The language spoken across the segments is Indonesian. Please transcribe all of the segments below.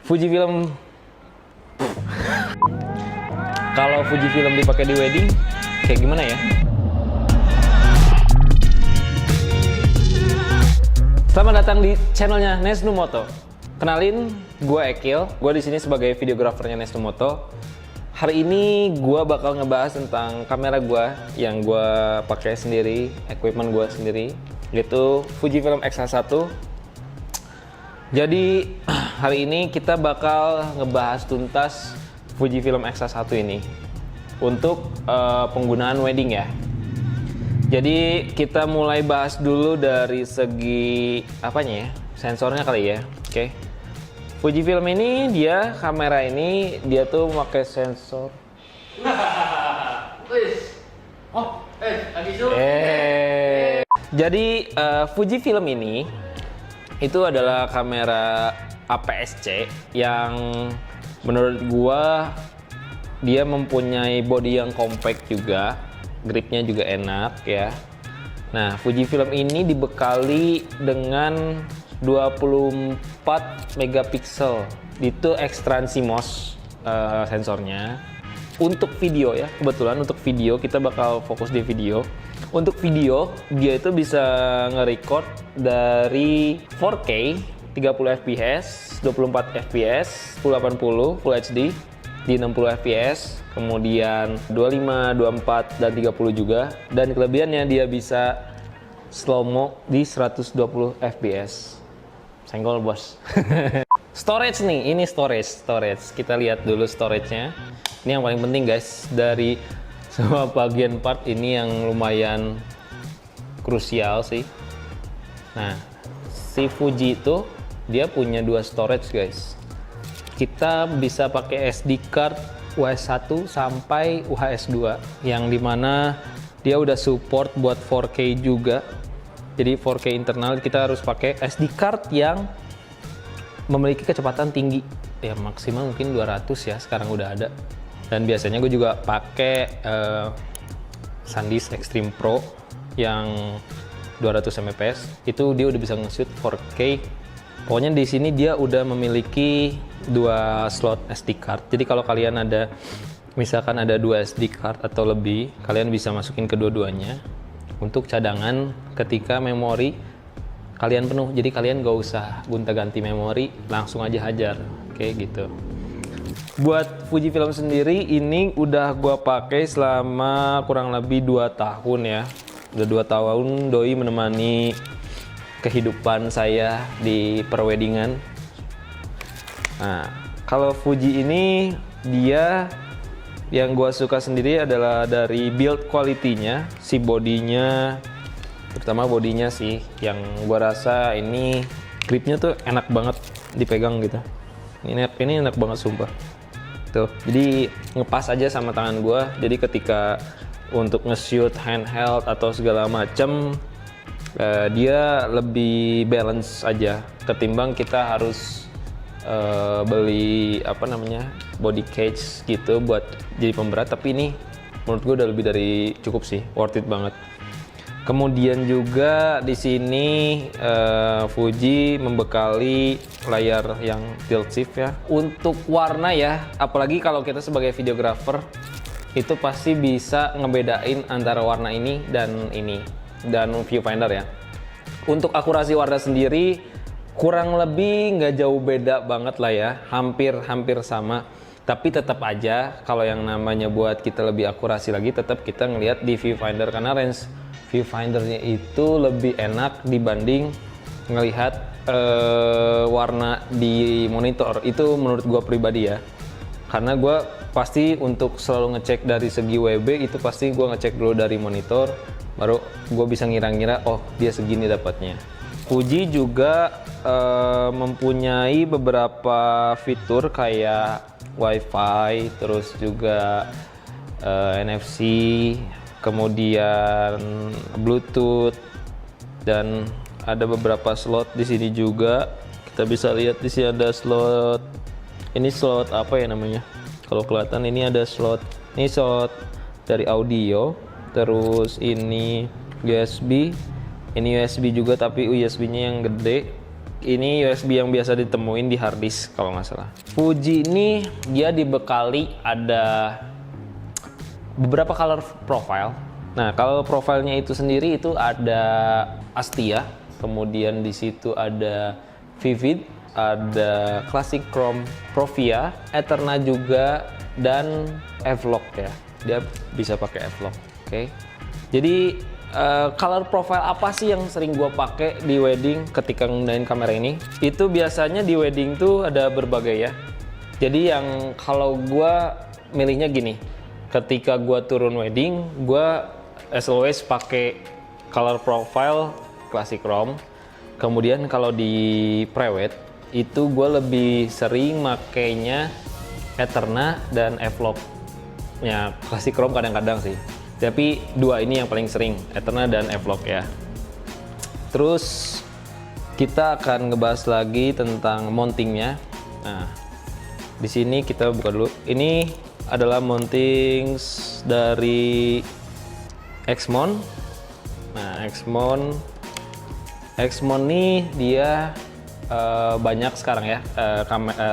Fujifilm. Kalau Fujifilm dipakai di wedding, kayak gimana ya? Selamat datang di channelnya Nesnumoto. Kenalin, gue Ekil. Gue di sini sebagai videografernya Nesnumoto. Hari ini gue bakal ngebahas tentang kamera gue yang gue pakai sendiri, equipment gue sendiri, yaitu Fujifilm X-H1. Jadi hari ini kita bakal ngebahas tuntas Fujifilm X-H1 ini untuk penggunaan wedding ya. Jadi kita mulai bahas dulu dari segi apanya ya, sensornya kali ya. Oke. Fujifilm ini kamera ini dia tuh pakai sensor. Jadi Fujifilm ini itu adalah kamera APS-C yang menurut gua dia mempunyai body yang compact juga, gripnya juga enak ya. Nah, Fujifilm ini dibekali dengan 24 megapiksel, itu extran CMOS sensornya. Untuk video ya, kebetulan untuk video kita bakal fokus di video. Untuk video dia itu bisa nge-record dari 4K 30 fps, 24 fps, 1080 Full HD di 60 fps, kemudian 25, 24 dan 30 juga. Dan kelebihannya dia bisa slow-mo di 120 fps. Senggol bos. Storage nih, ini storage. Kita lihat dulu storage-nya. Ini yang paling penting guys, dari semua bagian part ini yang lumayan krusial sih. Nah, si Fuji itu dia punya dua storage guys. Kita bisa pakai SD card UHS 1 sampai UHS 2, yang dimana dia udah support buat 4K juga. Jadi 4K internal kita harus pakai SD card yang memiliki kecepatan tinggi ya, maksimal mungkin 200 ya, sekarang udah ada. Dan biasanya gue juga pakai SanDisk Extreme Pro yang 200 fps, itu dia udah bisa nge-shoot 4K. Pokoknya di sini dia udah memiliki dua slot SD card. Jadi kalau kalian ada, misalkan ada dua SD card atau lebih, kalian bisa masukin kedua-duanya untuk cadangan ketika memori kalian penuh. Jadi kalian gak usah gonta-ganti memori, langsung aja hajar kayak gitu. Buat Fujifilm sendiri ini udah gua pakai selama kurang lebih 2 tahun ya. Udah 2 tahun doi menemani kehidupan saya di perweddingan. Nah, kalau Fuji ini dia yang gua suka sendiri adalah dari build quality-nya, si bodinya, terutama bodinya sih, yang gua rasa ini gripnya tuh enak banget dipegang gitu. Ini enak banget sumpah. Tuh, jadi ngepas aja sama tangan gua. Jadi ketika untuk nge-shoot handheld atau segala macem, dia lebih balance aja ketimbang kita harus beli apa namanya body cage gitu buat jadi pemberat. Tapi ini menurut gue udah lebih dari cukup sih, worth it banget. Kemudian juga di sini Fuji membekali layar yang tilt shift ya. Untuk warna ya, apalagi kalau kita sebagai videographer itu pasti bisa ngebedain antara warna ini dan viewfinder ya. Untuk akurasi warna sendiri kurang lebih nggak jauh beda banget lah ya, hampir sama. Tapi tetap aja kalau yang namanya buat kita lebih akurasi lagi, tetap kita ngelihat di viewfinder, karena range viewfindernya itu lebih enak dibanding ngelihat warna di monitor. Itu menurut gua pribadi ya, karena gua pasti untuk selalu ngecek dari segi WB itu pasti gua ngecek dulu dari monitor, baru gua bisa ngira-ngira oh dia segini dapatnya. Fuji juga mempunyai beberapa fitur kayak WiFi, terus juga NFC, kemudian Bluetooth, dan ada beberapa slot di sini juga. Kita bisa lihat di sini ada slot. Ini slot apa ya namanya? Kalau kelihatan ini ada slot. Ini slot dari audio. Terus ini USB. Ini USB juga tapi USB-nya yang gede. Ini USB yang biasa ditemuin di hard disk kalau nggak salah. Fuji ini dia dibekali ada beberapa color profile. Nah, kalau profilnya itu sendiri itu ada Astia, kemudian di situ ada Vivid, ada Classic Chrome, Provia, Eterna juga, dan F-Lock ya. Dia bisa pakai F-Lock. Oke. Jadi color profile apa sih yang sering gue pakai di wedding ketika nggunain kamera ini? Itu biasanya di wedding tuh ada berbagai ya. Jadi yang kalau gue milihnya gini, ketika gue turun wedding, gue as always pakai color profile Classic Chrome. Kemudian kalau di prewed itu gue lebih sering makainya Eterna dan F-Lock. Ya, Classic Chrome kadang-kadang sih. Tapi dua ini yang paling sering, Eterna dan F-Lock ya. Terus kita akan ngebahas lagi tentang mountingnya. Nah, di sini kita buka dulu. Ini adalah mounting dari Xmon. Nah, Xmon nih dia banyak sekarang ya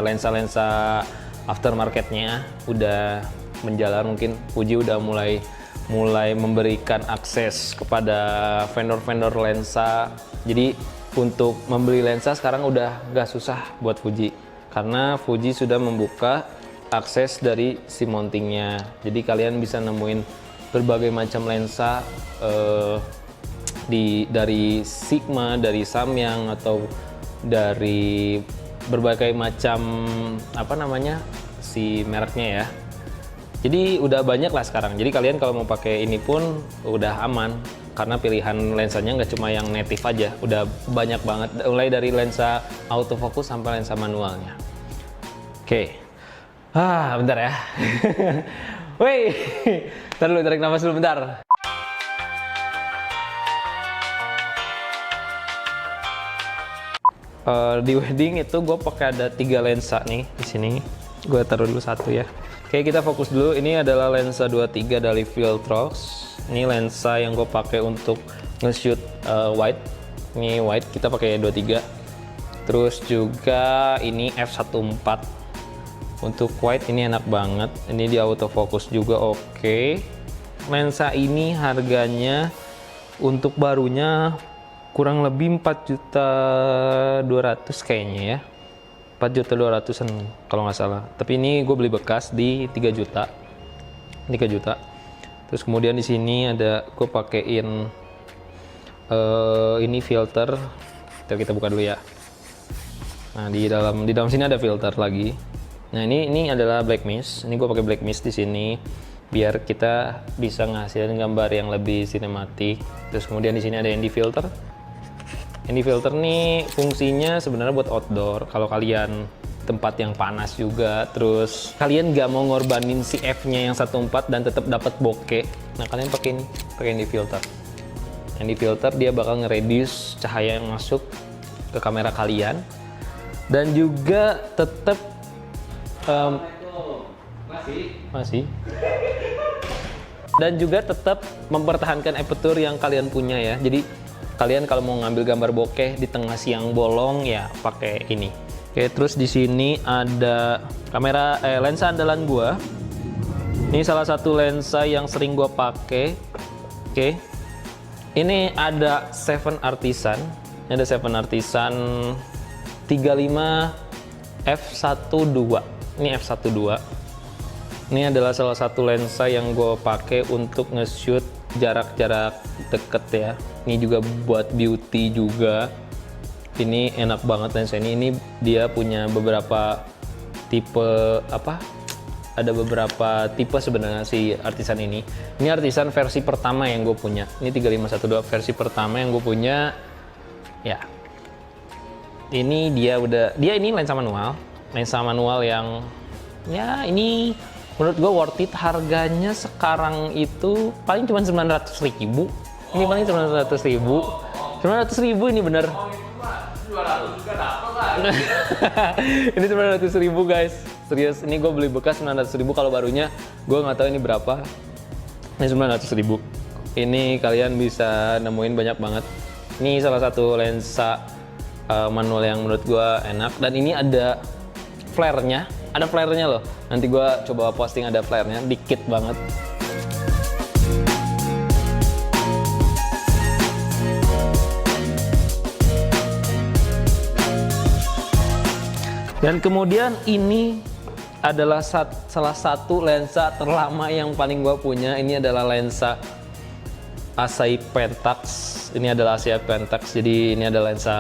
lensa-lensa aftermarketnya udah menjalar. Mungkin Fuji udah mulai memberikan akses kepada vendor-vendor lensa. Jadi untuk membeli lensa sekarang udah gak susah buat Fuji, karena Fuji sudah membuka akses dari si mountingnya. Jadi kalian bisa nemuin berbagai macam lensa dari Sigma, dari Samyang, atau dari berbagai macam si mereknya ya. Jadi udah banyak lah sekarang. Jadi kalian kalau mau pakai ini pun udah aman, karena pilihan lensanya nggak cuma yang native aja, udah banyak banget, mulai dari lensa autofocus sampai lensa manualnya. Oke. Bentar ya. Woi, tarik nafas dulu bentar. Di wedding itu gue pakai ada 3 lensa nih di sini. Gue taruh dulu satu ya. Oke, kita fokus dulu. Ini adalah lensa 23 dari Viltrox. Ini lensa yang gue pakai untuk nge-shoot wide. Ini wide, kita pakai 23. Terus juga ini f1.4. Untuk wide ini enak banget. Ini di autofocus juga oke. Lensa ini harganya untuk barunya kurang lebih 4.200.000 kayaknya ya. 4.200.000-an kalau nggak salah. Tapi ini gue beli bekas di 3 juta. Ini 3 juta. Terus kemudian di sini ada gue pakein ini filter. Kita buka dulu ya. Nah, di dalam sini ada filter lagi. Nah, ini adalah black mist. Ini gue pakai black mist di sini biar kita bisa ngasilin gambar yang lebih sinematik. Terus kemudian di sini ada ND filter. ND filter nih fungsinya sebenarnya buat outdoor. Kalau kalian tempat yang panas juga, terus kalian nggak mau ngorbanin si f-nya yang 1.4 dan tetap dapat bokeh. Nah, kalian pakai ND filter. ND filter dia bakal nge-reduce cahaya yang masuk ke kamera kalian, dan juga tetap masih dan juga tetap mempertahankan aperture yang kalian punya ya. Jadi kalian kalau mau ngambil gambar bokeh di tengah siang bolong ya pakai ini. Oke, terus di sini ada kamera lensa andalan gua. Ini salah satu lensa yang sering gua pakai. Oke. Ini ada 7 Artisan. Ini ada 7 Artisan 35 f1.2. Ini f1.2. Ini adalah salah satu lensa yang gue pakai untuk nge-shoot jarak-jarak deket ya. Ini juga buat beauty juga. Ini enak banget lensa ini. Ini dia punya beberapa tipe ada beberapa tipe sebenarnya si Artisan ini. Ini Artisan versi pertama yang gue punya. Ini 3512 versi pertama yang gue punya. Ya. Ini dia ini lensa manual. Lensa manual yang ya ini menurut gue worth it. Harganya sekarang itu paling cuma 900.000. Ini paling 900.000. 900.000 ini bener. Ini 900.000 guys. Serius, ini gue beli bekas 900.000. Kalau barunya gue nggak tahu ini berapa. Ini 900.000. Ini kalian bisa nemuin banyak banget. Ini salah satu lensa manual yang menurut gue enak. Dan ini ada flare-nya loh. Nanti gue coba posting, ada flare-nya dikit banget. Dan kemudian ini adalah salah satu lensa terlama yang paling gue punya. Ini adalah lensa Asahi Pentax. Ini adalah Asahi Pentax. Jadi ini adalah lensa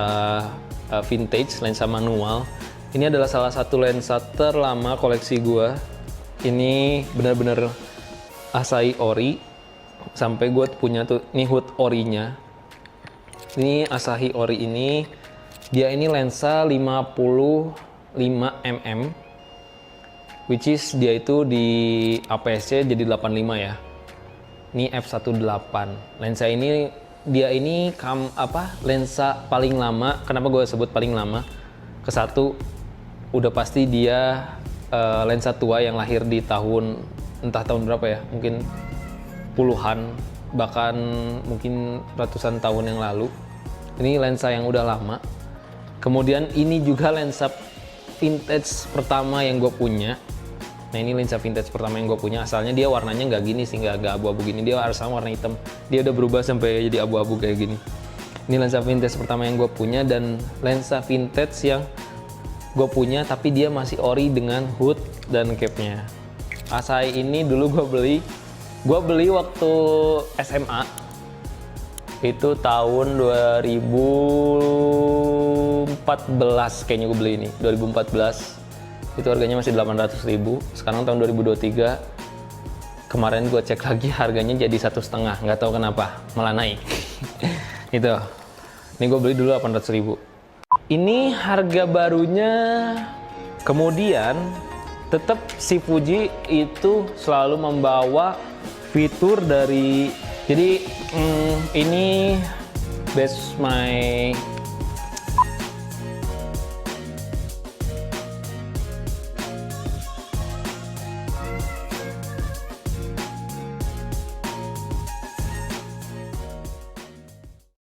vintage, lensa manual. Ini adalah salah satu lensa terlama koleksi gue. Ini benar-benar Asahi ori. Sampai gue punya tuh, ini hood orinya. Ini Asahi ori ini. Dia ini lensa 55 mm, which is dia itu di APS-C jadi 85 ya. Ini f1.8. Lensa ini dia ini lensa paling lama. Kenapa gue sebut paling lama? Kesatu, udah pasti dia lensa tua yang lahir di tahun entah tahun berapa ya, mungkin puluhan, bahkan mungkin ratusan tahun yang lalu. Ini lensa yang udah lama. Kemudian ini juga lensa vintage pertama yang gue punya. Nah, ini lensa vintage pertama yang gue punya. Asalnya dia warnanya nggak gini sih, nggak abu-abu gini. Dia asalnya warna hitam. Dia udah berubah sampai jadi abu-abu kayak gini. Ini lensa vintage pertama yang gue punya, dan lensa vintage yang gue punya tapi dia masih ori dengan hood dan capnya. Asahi ini dulu gue beli waktu SMA. Itu tahun 2014 kayaknya gue beli ini. 2014 itu harganya masih 800.000. Sekarang tahun 2023, kemarin gue cek lagi harganya jadi 1,5. Nggak tahu kenapa malah naik. Itu ini gue beli dulu 800.000. Ini harga barunya. Kemudian tetap si Fuji itu selalu membawa fitur dari, jadi ini base my